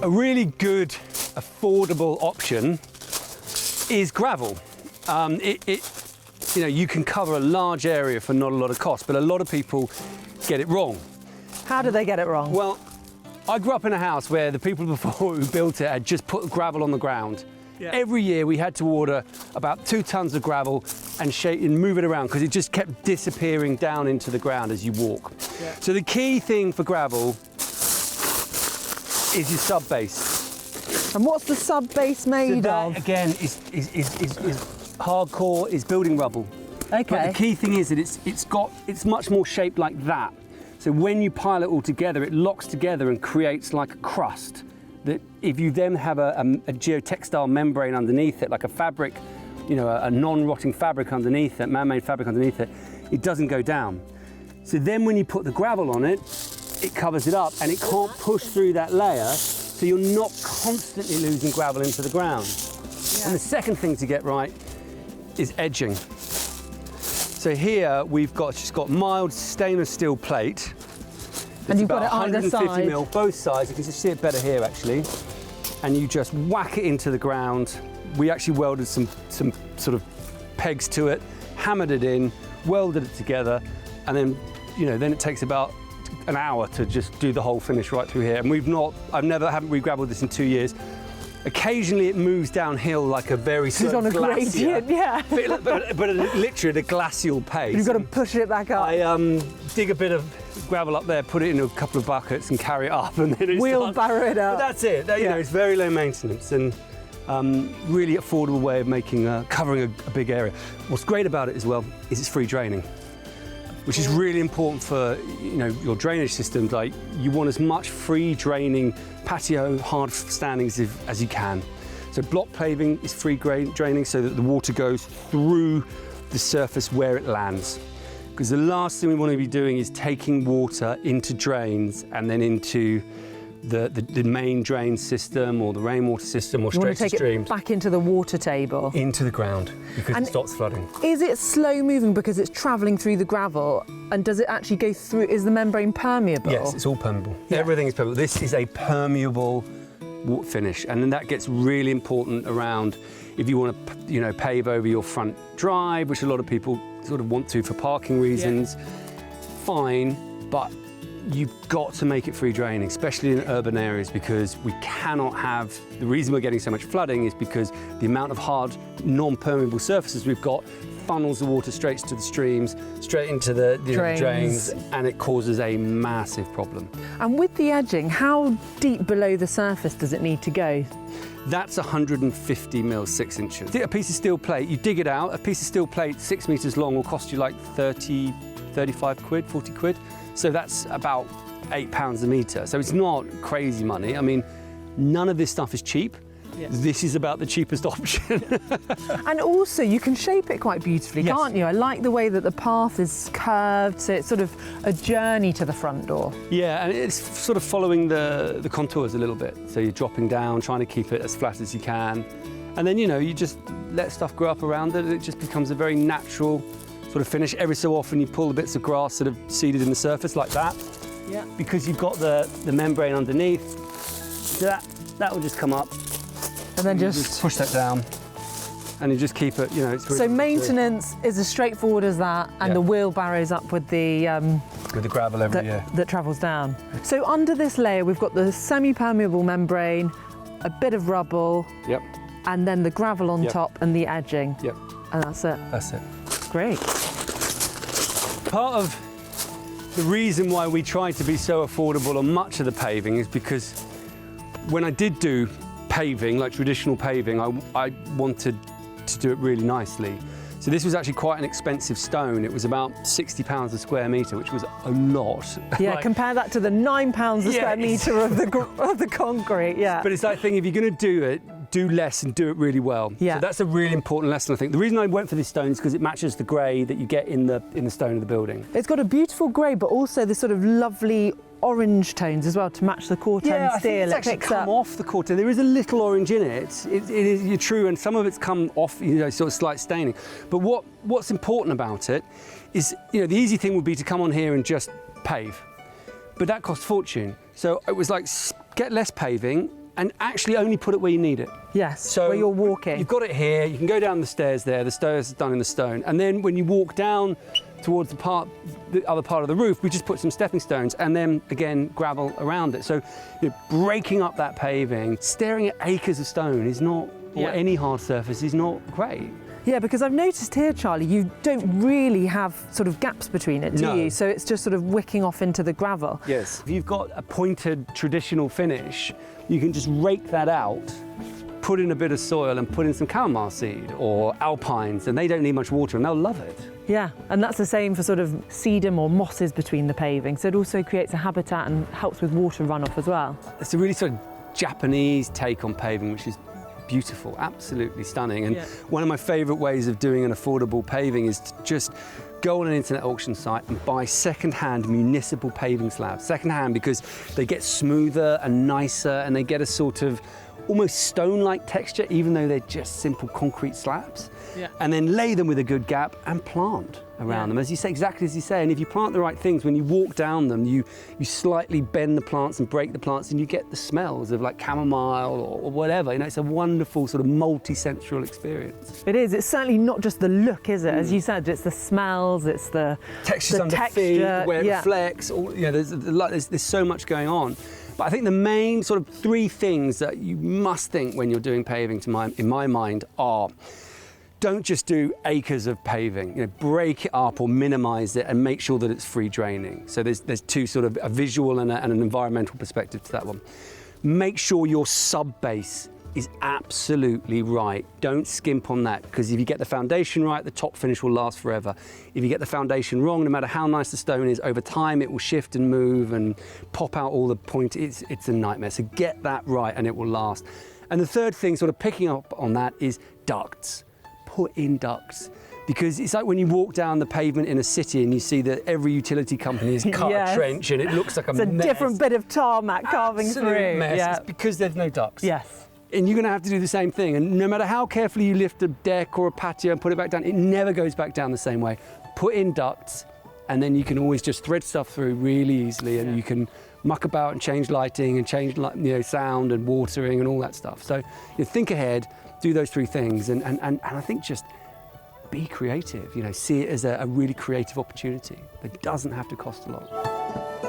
A really good, affordable option is gravel. You can cover a large area for not a lot of cost, but a lot of people get it wrong. How do they get it wrong? Well, I grew up in a house where the people before who built it had just put gravel on the ground. Yeah. Every year we had to order about 2 tons of gravel and shape and move it around because it just kept disappearing down into the ground as you walk. Yeah. So the key thing for gravel is your sub base. And what's the sub base made of? Again, is hardcore, is building rubble. Okay. But the key thing is that it's much more shaped like that. So when you pile it all together, it locks together and creates like a crust. That if you then have a geotextile membrane underneath it, like a fabric, a non-rotting fabric underneath it, man-made fabric underneath it, it doesn't go down. So then when you put the gravel on it, it covers it up and it can't push through that layer, so you're not constantly losing gravel into the ground. Yeah. And the second thing to get right is edging. So here we've just got mild stainless steel plate. And you've got it either 150 side. mil, both sides. You can just see it better here actually. And you just whack it into the ground. We actually welded some sort of pegs to it, hammered it in, welded it together, and then then it takes about an hour to just do the whole finish right through here. And haven't re-gravelled this in 2 years. Occasionally it moves downhill like a very sort of glacier. Gradient, yeah. but literally at a glacial pace. You've got to push it back up. I dig a bit of gravel up there, put it in a couple of buckets and carry it up, and then wheelbarrow it up. But that's it. It's very low maintenance and really affordable way of covering a big area. What's great about it as well is it's free draining, which is really important for your drainage systems. Like you want as much free draining patio hard standings as you can. So block paving is free draining so that the water goes through the surface where it lands. Because the last thing we want to be doing is taking water into drains and then into the main drain system or the rainwater system or straight to streams. You want to take it back into the water table? Into the ground, because it stops flooding. Is it slow moving because it's travelling through the gravel? And does it actually go through, is the membrane permeable? Yes, it's all permeable. Yeah. Everything is permeable. This is a permeable finish, and then that gets really important around if you want to pave over your front drive, which a lot of people sort of want to for parking reasons. Yeah. Fine, but you've got to make it free draining, especially in urban areas, because we cannot have, the reason we're getting so much flooding is because the amount of hard, non-permeable surfaces we've got funnels the water straight to the streams, straight into the drains, and it causes a massive problem. And with the edging, how deep below the surface does it need to go? That's 150 mil, 6 inches. A piece of steel plate, you dig it out, a piece of steel plate 6 meters long will cost you like 30, 35 quid, 40 quid. So that's about £8 a metre. So it's not crazy money. I mean, none of this stuff is cheap. Yes. This is about the cheapest option. And also you can shape it quite beautifully, yes, can't you? I like the way that the path is curved, so it's sort of a journey to the front door. Yeah, and it's sort of following the contours a little bit. So you're dropping down, trying to keep it as flat as you can. And then, you just let stuff grow up around it. It just becomes a very natural sort of finish. Every so often you pull the bits of grass that have seeded in the surface like that. Yeah. Because you've got the membrane underneath. So that will just come up. And then just push that down. And you just keep it, it's really, so maintenance is as straightforward as that, and the wheelbarrow's up with the gravel every year that travels down. So under this layer we've got the semi-permeable membrane, a bit of rubble, and then the gravel on top and the edging. And that's it. That's it. Great. Part of the reason why we try to be so affordable on much of the paving is because when I did do paving, like traditional paving, I wanted to do it really nicely. So this was actually quite an expensive stone. It was about £60 a square metre, which was a lot. Yeah, compare that to the £9 a square metre of the concrete, yeah. But it's that thing, if you're going to do it, do less and do it really well. Yeah. So that's a really important lesson, I think. The reason I went for this stone is because it matches the grey that you get in the stone of the building. It's got a beautiful grey, but also this sort of lovely orange tones as well to match the corten steel. I think it's actually come off the corten. There is a little orange in it. It is, you're true, and some of it's come off, sort of slight staining. But what's important about it is, the easy thing would be to come on here and just pave, but that costs a fortune. So it was like, get less paving, and actually only put it where you need it. Yes, So where you're walking. You've got it here, you can go down the stairs there, the stairs are done in the stone, and then when you walk down towards the other part of the roof, we just put some stepping stones and then again gravel around it. So breaking up that paving, staring at acres of stone is not, or any hard surface is not great. Yeah, because I've noticed here, Charlie, you don't really have sort of gaps between it, do you? So it's just sort of wicking off into the gravel. Yes. If you've got a pointed traditional finish, you can just rake that out, put in a bit of soil and put in some chamomile seed or alpines, and they don't need much water and they'll love it. Yeah, and that's the same for sort of sedum or mosses between the paving. So it also creates a habitat and helps with water runoff as well. It's a really sort of Japanese take on paving, which is beautiful, absolutely stunning. And one of my favourite ways of doing an affordable paving is to just go on an internet auction site and buy second-hand municipal paving slabs. Second-hand because they get smoother and nicer and they get a sort of almost stone-like texture, even though they're just simple concrete slabs. And then lay them with a good gap and plant around them, as you say, exactly as you say. And if you plant the right things, when you walk down them, you slightly bend the plants and break the plants, and you get the smells of like chamomile or whatever. You know, it's a wonderful sort of multi-sensual experience. It is. It's certainly not just the look, is it? As you said, it's the smells, it's the textures under feet, where it reflects. All, you know, there's so much going on. But I think the main sort of three things that you must think when you're doing paving, in my mind, are: don't just do acres of paving. You know, break it up or minimise it and make sure that it's free draining. So there's two sort of a visual and an environmental perspective to that one. Make sure your sub-base is absolutely right. Don't skimp on that, because if you get the foundation right, the top finish will last forever. If you get the foundation wrong, no matter how nice the stone is, over time it will shift and move and pop out all the point. It's a nightmare. So get that right and it will last. And the third thing, sort of picking up on that, is ducts. Put in ducts. Because it's like when you walk down the pavement in a city and you see that every utility company has cut a trench and it looks like a mess. It's a different bit of tarmac carving through. Mess. Yeah. It's because there's no ducts. Yes. And you're going to have to do the same thing. And no matter how carefully you lift a deck or a patio and put it back down, it never goes back down the same way. Put in ducts, and then you can always just thread stuff through really easily, and you can muck about and change lighting and change sound and watering and all that stuff. So think ahead, do those three things, and I think just be creative. See it as a really creative opportunity that doesn't have to cost a lot.